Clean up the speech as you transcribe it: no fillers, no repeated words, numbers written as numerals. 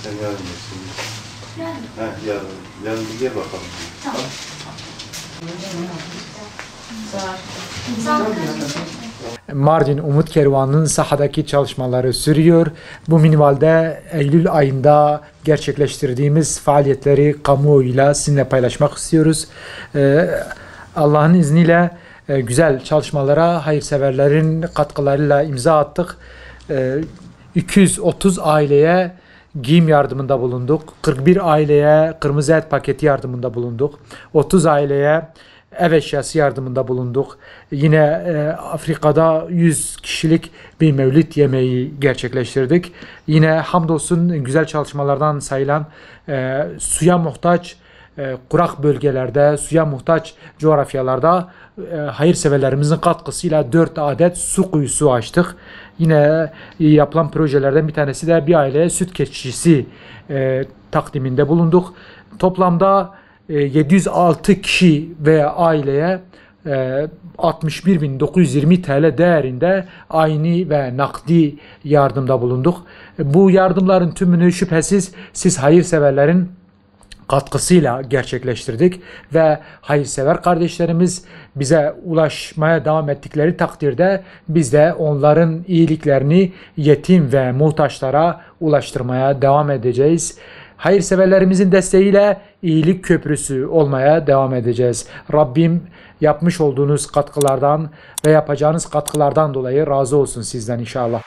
Sen yarın mısın? Yarın bir gel bakalım. Tamam. Mardin Umut Kervanı'nın sahadaki çalışmaları sürüyor. Bu minvalde Eylül ayında gerçekleştirdiğimiz faaliyetleri kamuoyuyla sizinle paylaşmak istiyoruz. Allah'ın izniyle güzel çalışmalara hayırseverlerin katkılarıyla imza attık. 230 aileye giyim yardımında bulunduk. 41 aileye kırmızı et paketi yardımında bulunduk. 30 aileye ev eşyası yardımında bulunduk. Yine Afrika'da 100 kişilik bir mevlid yemeği gerçekleştirdik. Yine hamdolsun güzel çalışmalardan sayılan suya muhtaç kurak bölgelerde, suya muhtaç coğrafyalarda hayırseverlerimizin katkısıyla 4 adet su kuyusu açtık. Yine yapılan projelerden bir tanesi de bir aileye süt keçisi takdiminde bulunduk. Toplamda 706 kişi veya aileye 61.920 TL değerinde ayni ve nakdi yardımda bulunduk. Bu yardımların tümünü şüphesiz siz hayırseverlerin katkısıyla gerçekleştirdik ve hayırsever kardeşlerimiz bize ulaşmaya devam ettikleri takdirde biz de onların iyiliklerini yetim ve muhtaçlara ulaştırmaya devam edeceğiz. Hayırseverlerimizin desteğiyle iyilik köprüsü olmaya devam edeceğiz. Rabbim yapmış olduğunuz katkılardan ve yapacağınız katkılardan dolayı razı olsun sizden inşallah.